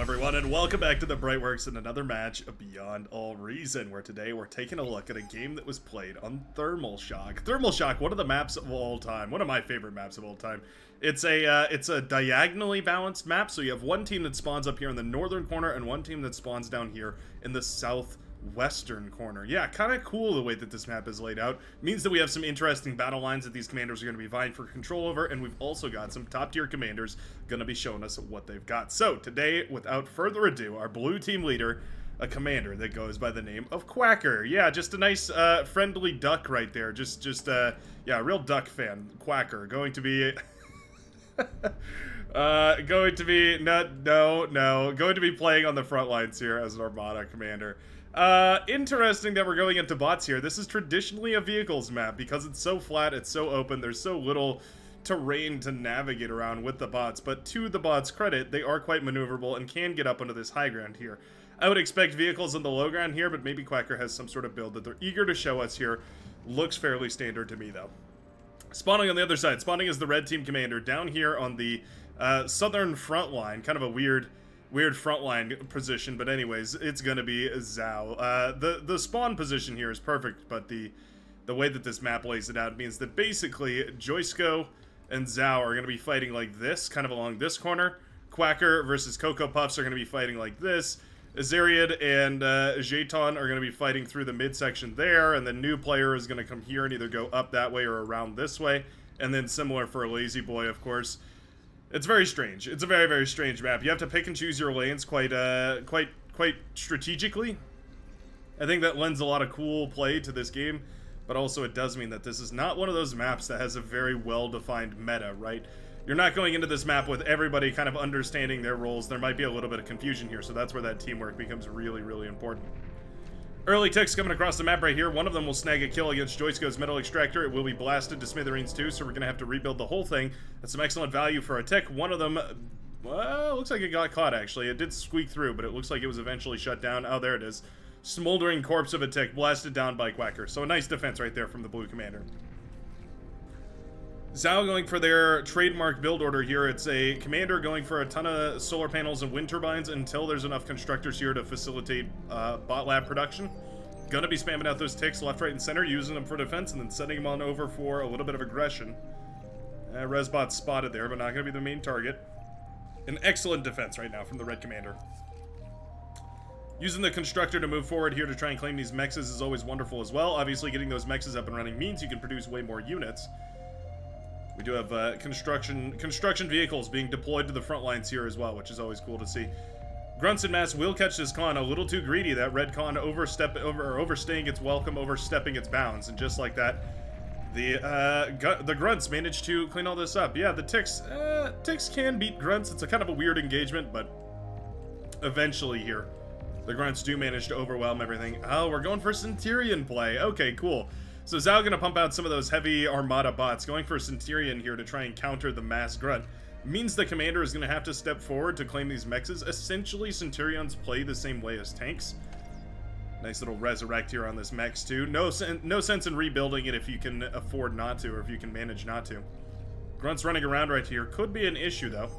everyone, and welcome back to the Brightworks and another match of Beyond All Reason, where today we're taking a look at a game that was played on Thermal Shock. Thermal Shock, one of the maps of all time, one of my favorite maps of all time. It's a diagonally balanced map, so you have one team that spawns up here in the northern corner and one team that spawns down here in the southwestern corner. Yeah, kind of cool the way that this map is laid out. Means that we have some interesting battle lines that these commanders are going to be vying for control over, and we've also got some top tier commanders going to be showing us what they've got. So today, without further ado, our blue team leader, a commander that goes by the name of Quacker. Yeah, just a nice friendly duck right there. Yeah, a real duck fan. Quacker going to be going to be playing on the front lines here as an Armada commander. Interesting that we're going into bots here. This is traditionally a vehicles map because it's so flat, it's so open, there's so little terrain to navigate around with the bots, but to the bots' credit, they are quite maneuverable and can get up onto this high ground here. I would expect vehicles on the low ground here, but maybe Quacker has some sort of build that they're eager to show us here. Looks fairly standard to me, though. Spawning on the other side. Spawning is the red team commander down here on the southern front line. Kind of a weird frontline position, but anyways, it's gonna be Zhao. The spawn position here is perfect, but the way that this map lays it out means that basically Joysko and Zhao are gonna be fighting like this, kind of along this corner. Quacker versus Cocoa Puffs are gonna be fighting like this. Azariad and Jeton are gonna be fighting through the midsection there, and the new player is gonna come here and either go up that way or around this way, and then similar for a Lazy Boy, of course. It's very strange. It's a very, very strange map. You have to pick and choose your lanes quite strategically. I think that lends a lot of cool play to this game, but also it does mean that this is not one of those maps that has a very well-defined meta, right? You're not going into this map with everybody kind of understanding their roles. There might be a little bit of confusion here, so that's where that teamwork becomes really, really important. Early ticks coming across the map right here. One of them will snag a kill against Joysko's Metal Extractor. It will be blasted to smithereens too, so we're going to have to rebuild the whole thing. That's some excellent value for a tick. One of them, well, looks like it got caught, actually. It did squeak through, but it looks like it was eventually shut down. Oh, there it is. Smoldering corpse of a tick blasted down by Quacker. So a nice defense right there from the blue commander. Zhao going for their trademark build order here. It's a commander going for a ton of solar panels and wind turbines until there's enough constructors here to facilitate bot lab production. Gonna be spamming out those ticks left, right, and center, using them for defense, and then sending them on over for a little bit of aggression. Resbot's spotted there, but not gonna be the main target. An excellent defense right now from the red commander. Using the constructor to move forward here to try and claim these mexes is always wonderful as well. Obviously, getting those mexes up and running means you can produce way more units. We do have construction vehicles being deployed to the front lines here as well, which is always cool to see. Grunts and Mass will catch this con a little too greedy. That red con overstaying its welcome, overstepping its bounds, and just like that, the Grunts managed to clean all this up. Yeah, the ticks can beat Grunts. It's a kind of a weird engagement, but eventually here, the Grunts do manage to overwhelm everything. Oh, we're going for Centurion play. Okay, cool. So Zhao gonna pump out some of those heavy Armada bots, going for Centurion here to try and counter the mass Grunt. Means the commander is gonna have to step forward to claim these mexes. Essentially, Centurions play the same way as tanks. Nice little resurrect here on this mex too. No sense in rebuilding it if you can afford not to, or if you can manage not to. Grunt's running around right here. Could be an issue though.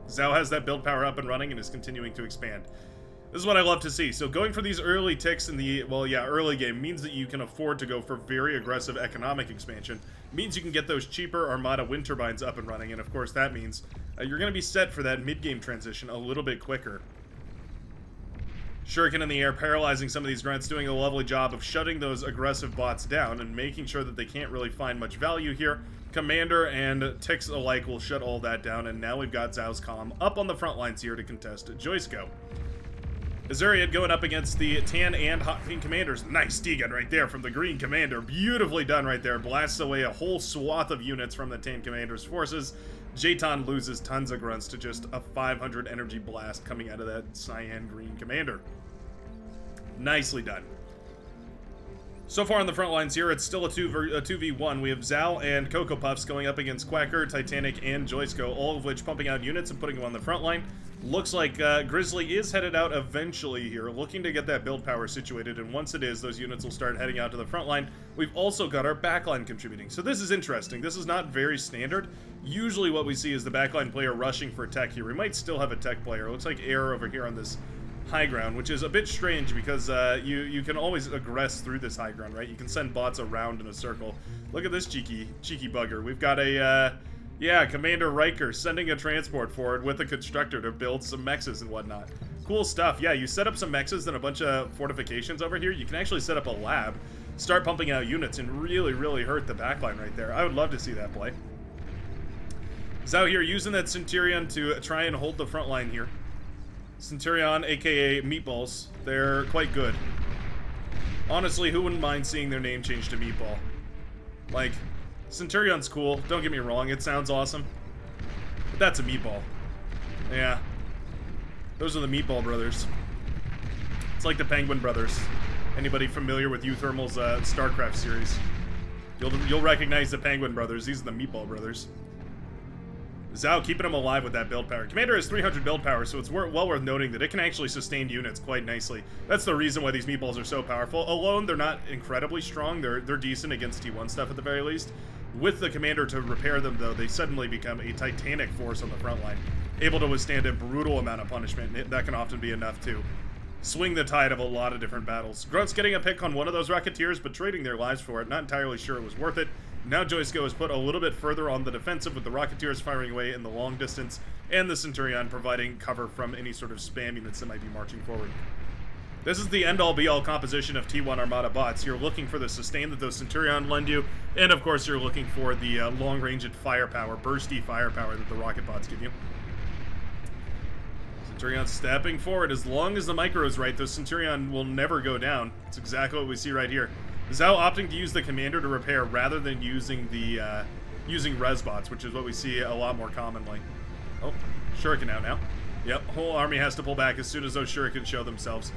Zhao has that build power up and running and is continuing to expand. This is what I love to see. So going for these early ticks in the, well, yeah, early game means that you can afford to go for very aggressive economic expansion. Means you can get those cheaper Armada wind turbines up and running, and of course that means you're going to be set for that mid-game transition a little bit quicker. Shuriken in the air, paralyzing some of these grunts, doing a lovely job of shutting those aggressive bots down and making sure that they can't really find much value here. Commander and ticks alike will shut all that down, and now we've got Zhao's Calm up on the front lines here to contest Joysko. Azariad going up against the tan and hot pink commanders. Nice D-gun right there from the green commander. Beautifully done right there. Blasts away a whole swath of units from the tan commander's forces. Jeton loses tons of grunts to just a 500 energy blast coming out of that cyan green commander. Nicely done. So far on the front lines here, it's still a 2v1. We have Zao and Cocoa Puffs going up against Quacker, Titanic, and Joysko, all of which pumping out units and putting them on the front line. Looks like Grizzly is headed out eventually here, looking to get that build power situated, and once it is, those units will start heading out to the front line. We've also got our backline contributing, so this is interesting. This is not very standard. Usually what we see is the backline player rushing for tech here. We might still have a tech player. It looks like Air over here on this high ground, which is a bit strange because you can always aggress through this high ground, right? You can send bots around in a circle. Look at this cheeky bugger. We've got a yeah, Commander Riker sending a transport forward with a constructor to build some mexes and whatnot. Cool stuff. Yeah, you set up some mexes and a bunch of fortifications over here. You can actually set up a lab, start pumping out units, and really hurt the backline right there. I would love to see that play. Zao here using that Centurion to try and hold the front line here. Centurion, aka Meatballs. They're quite good. Honestly, who wouldn't mind seeing their name changed to Meatball? Like, Centurion's cool, don't get me wrong, it sounds awesome. But that's a meatball. Yeah. Those are the Meatball brothers. It's like the Penguin brothers. Anybody familiar with Euthermal's StarCraft series? You'll recognize the Penguin brothers. These are the Meatball brothers. Zao keeping him alive with that build power. Commander has 300 build power, so it's well worth noting that it can actually sustain units quite nicely. That's the reason why these meatballs are so powerful. Alone, they're not incredibly strong. They're decent against T1 stuff at the very least. With the commander to repair them, though, they suddenly become a titanic force on the front line, able to withstand a brutal amount of punishment. That can often be enough to swing the tide of a lot of different battles. Grunt's getting a pick on one of those Rocketeers, but trading their lives for it. Not entirely sure it was worth it. Now Joysko is put a little bit further on the defensive with the Rocketeers firing away in the long distance and the Centurion providing cover from any sort of spam units that might be marching forward. This is the end-all be-all composition of T1 Armada bots. You're looking for the sustain that those Centurion lend you, and of course you're looking for the long-range firepower, bursty firepower that the rocket bots give you. Centurion stepping forward. As long as the micro is right, the Centurion will never go down. It's exactly what we see right here. Zao opting to use the commander to repair rather than using the using res bots, which is what we see a lot more commonly. Oh, shuriken out now. Yep, whole army has to pull back as soon as those shurikens show themselves.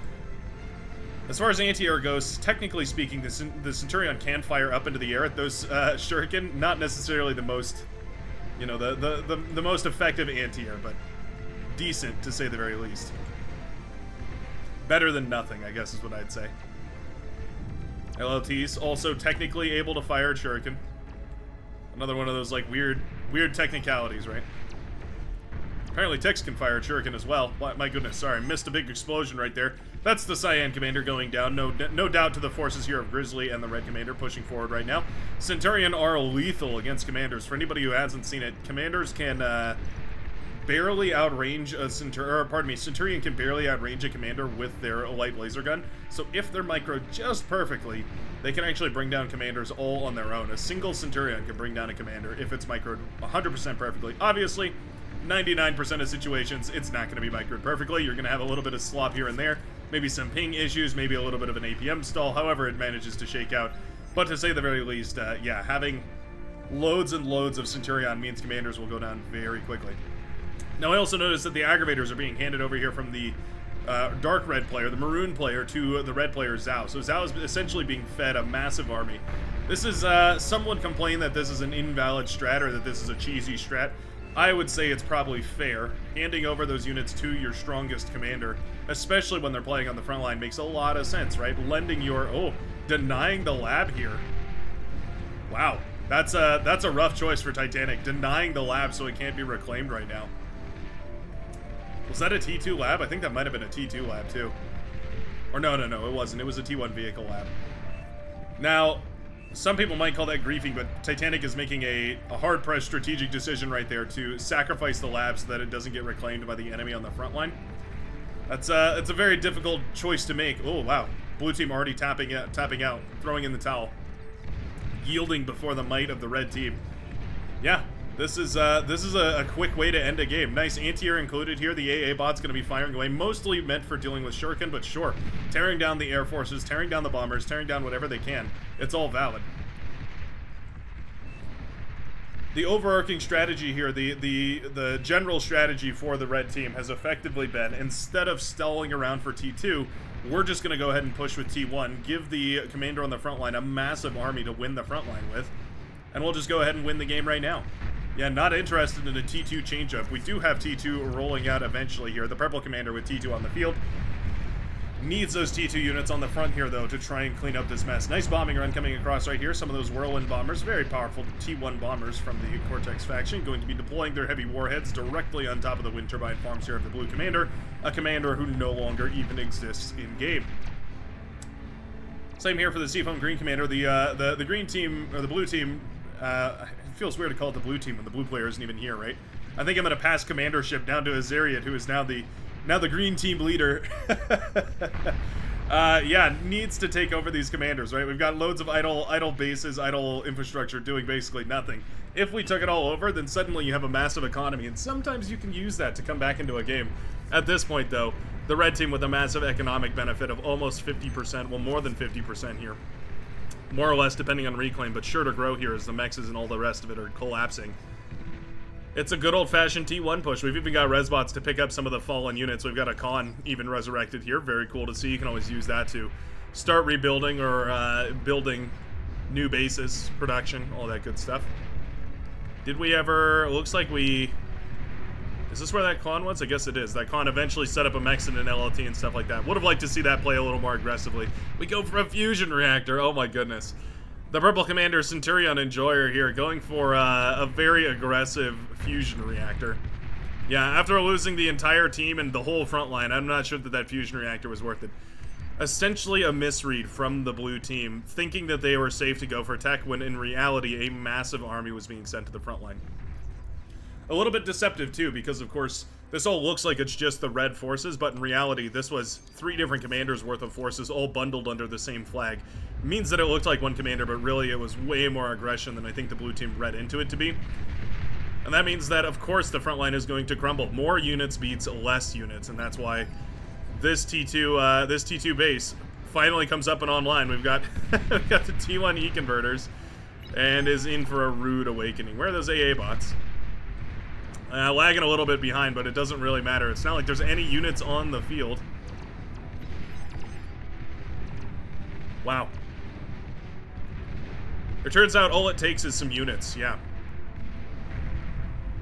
As far as anti-air goes, technically speaking, the Centurion can fire up into the air at those shuriken. Not necessarily the most, you know, the most effective anti-air, but decent to say the very least. Better than nothing, I guess is what I'd say. LLT's also technically able to fire a shuriken. Another one of those like weird technicalities, right? Apparently Tex can fire a shuriken as well. My goodness, sorry, missed a big explosion right there. That's the Cyan Commander going down. No doubt to the forces here of Grizzly and the Red Commander pushing forward right now. Centurion are lethal against Commanders. For anybody who hasn't seen it, Commanders can barely outrange a Centurion can barely outrange a commander with their light laser gun. So if they're micro just perfectly, they can actually bring down commanders all on their own. A single Centurion can bring down a commander if it's microed 100% perfectly. Obviously, 99% of situations, it's not going to be microed perfectly. You're going to have a little bit of slop here and there, maybe some ping issues, maybe a little bit of an APM stall, however it manages to shake out. But to say the very least, yeah, having loads and loads of Centurion means commanders will go down very quickly. Now, I also noticed that the aggravators are being handed over here from the dark red player, the maroon player, to the red player, Zao. So Zao is essentially being fed a massive army. This is, someone complained that this is an invalid strat or that this is a cheesy strat. I would say it's probably fair. Handing over those units to your strongest commander, especially when they're playing on the front line, makes a lot of sense, right? Lending your... Oh, denying the lab here. Wow. That's a rough choice for Titanic. Denying the lab so it can't be reclaimed right now. Was that a T2 lab? I think that might have been a T2 lab, too. Or no, it wasn't. It was a T1 vehicle lab. Now, some people might call that griefing, but Titanic is making a hard-pressed strategic decision right there to sacrifice the lab so that it doesn't get reclaimed by the enemy on the front line. It's a very difficult choice to make. Oh, wow. Blue team already tapping out, throwing in the towel. Yielding before the might of the red team. Yeah. This is a quick way to end a game. Nice anti-air included here. The AA bot's going to be firing away, mostly meant for dealing with shuriken, but sure. Tearing down the air forces, tearing down the bombers, tearing down whatever they can. It's all valid. the overarching strategy here, the general strategy for the red team has effectively been, instead of stalling around for T2, we're just going to go ahead and push with T1, give the commander on the front line a massive army to win the front line with, and we'll just go ahead and win the game right now. Yeah, not interested in a T2 change-up. We do have T2 rolling out eventually here. The purple commander with T2 on the field. Needs those T2 units on the front here, though, to try and clean up this mess. Nice bombing run coming across right here. Some of those whirlwind bombers, very powerful T1 bombers from the Cortex faction, going to be deploying their heavy warheads directly on top of the wind turbine farms here of the blue commander, a commander who no longer even exists in game. Same here for the Seafoam green commander. The green team, or the blue team, it feels weird to call it the blue team when the blue player isn't even here, right? I think I'm going to pass commandership down to Azariot, who is now the green team leader. Yeah, needs to take over these commanders, right? We've got loads of idle bases, idle infrastructure doing basically nothing. If we took it all over, then suddenly you have a massive economy, and sometimes you can use that to come back into a game. At this point, though, the red team with a massive economic benefit of almost 50%, well, more than 50% here. More or less, depending on reclaim, but sure to grow here as the mexes and all the rest of it are collapsing. It's a good old-fashioned T1 push. We've even got Resbots to pick up some of the fallen units. We've got a Khan even resurrected here. Very cool to see. You can always use that to start rebuilding or building new bases, production, all that good stuff. Did we ever... It looks like we... Is this where that Khan was? I guess it is. That Khan eventually set up a Mex and an LLT and stuff like that. Would have liked to see that play a little more aggressively. We go for a fusion reactor. Oh my goodness. The purple commander Centurion Enjoyer here going for a very aggressive fusion reactor. Yeah, after losing the entire team and the whole front line, I'm not sure that that fusion reactor was worth it. Essentially a misread from the blue team, thinking that they were safe to go for tech when in reality a massive army was being sent to the front line. A little bit deceptive too, because of course this all looks like it's just the red forces, but in reality this was 3 different commanders worth of forces all bundled under the same flag. It means that it looked like one commander, but really it was way more aggression than I think the blue team read into it to be. And that means that of course the front line is going to crumble. More units beats less units, and that's why this T2 base finally comes up and online. We've got we've got the T1E converters and is in for a rude awakening. Where are those AA bots? Lagging a little bit behind, but it doesn't really matter. It's not like there's any units on the field. Wow. It turns out all it takes is some units, yeah.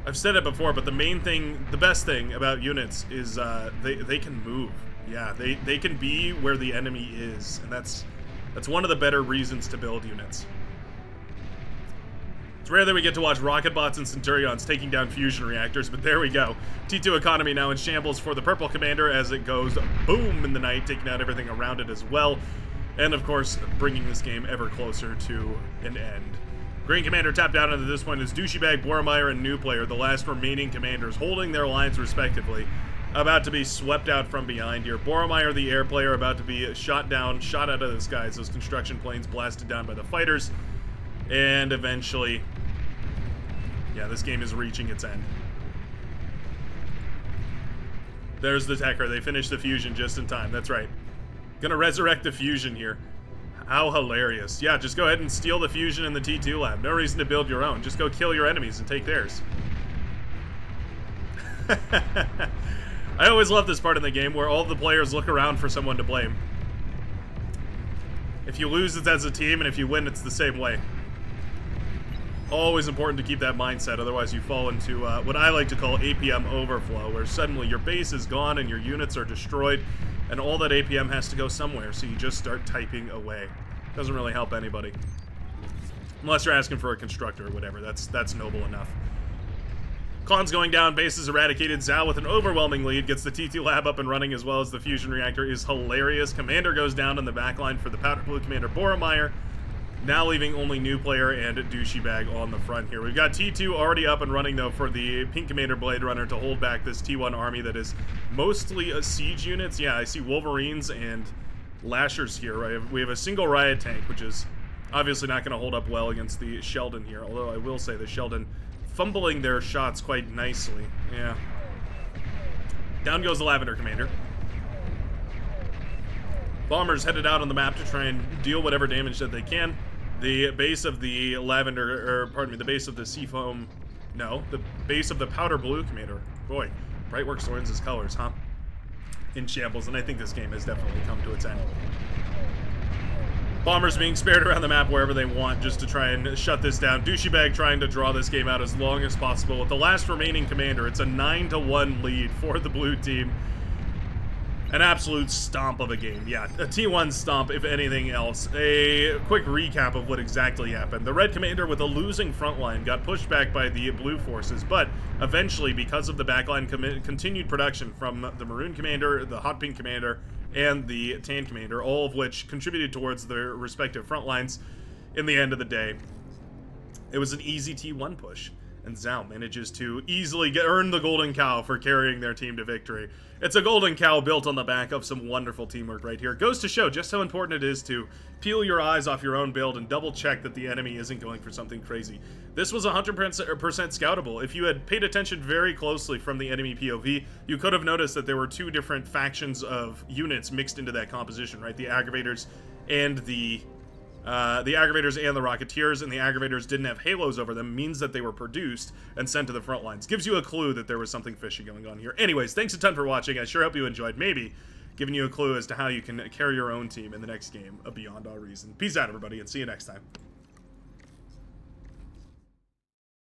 I've said it before, but the main thing, the best thing about units is they can move. Yeah, they can be where the enemy is, and that's one of the better reasons to build units. It's rare that we get to watch rocket bots and Centurions taking down fusion reactors, but there we go. T2 economy now in shambles for the purple commander as it goes boom in the night, taking out everything around it as well. And of course, bringing this game ever closer to an end. Green commander tapped out at this point is Douchebag, Boromir, and New Player, the last remaining commanders, holding their lines respectively. About to be swept out from behind here. Boromir, the air player, about to be shot down, shot out of the skies. Those construction planes blasted down by the fighters. And eventually, yeah, this game is reaching its end. There's the Techer. They finished the fusion just in time. That's right. Gonna resurrect the fusion here. How hilarious. Yeah, just go ahead and steal the fusion in the T2 lab. No reason to build your own. Just go kill your enemies and take theirs. I always love this part in the game where all the players look around for someone to blame. If you lose, it's as a team, and if you win, it's the same way. Always important to keep that mindset, otherwise you fall into what I like to call APM overflow, where suddenly your base is gone and your units are destroyed, and all that APM has to go somewhere, so you just start typing away. Doesn't really help anybody. Unless you're asking for a constructor or whatever, that's noble enough. Khan's going down, base is eradicated. Zhao with an overwhelming lead, gets the T2 lab up and running as well as the fusion reactor is hilarious. Commander goes down in the backline for the powder blue commander Boromir. Now leaving only New Player and Douchebag on the front here. We've got T2 already up and running, though, for the Pink Commander Blade Runner to hold back this T1 army that is mostly siege units. Yeah, I see Wolverines and Lashers here. Right? We have a single Riot Tank, which is obviously not going to hold up well against the Sheldon here, although I will say the Sheldon fumbling their shots quite nicely. Yeah. Down goes the Lavender Commander. Bombers headed out on the map to try and deal whatever damage that they can. The base of the lavender, or pardon me, the base of the seafoam, no, the base of the powder blue commander. Boy, Brightworks learns his colors, huh? In shambles, and I think this game has definitely come to its end. Bombers being spared around the map wherever they want just to try and shut this down. Douchebag trying to draw this game out as long as possible. With the last remaining commander, it's a 9-1 lead for the blue team. An absolute stomp of a game. Yeah, a T1 stomp, if anything else. A quick recap of what exactly happened. The red commander with a losing front line got pushed back by the blue forces, but eventually, because of the backline continued production from the maroon commander, the hot pink commander, and the tan commander, all of which contributed towards their respective front lines, in the end of the day, it was an easy T1 push. And Zhao manages to easily earn the golden cow for carrying their team to victory. It's a golden cow built on the back of some wonderful teamwork right here. Goes to show just how important it is to peel your eyes off your own build and double check that the enemy isn't going for something crazy. This was 100% scoutable. If you had paid attention very closely from the enemy POV, you could have noticed that there were two different factions of units mixed into that composition, right? The aggravators and the aggravators and the Rocketeers, and the aggravators didn't have halos over them, means that they were produced and sent to the front lines. Gives you a clue that there was something fishy going on here. Anyways, thanks a ton for watching. I sure hope you enjoyed. Maybe giving you a clue as to how you can carry your own team in the next game of Beyond All Reason. Peace out, everybody, and see you next time.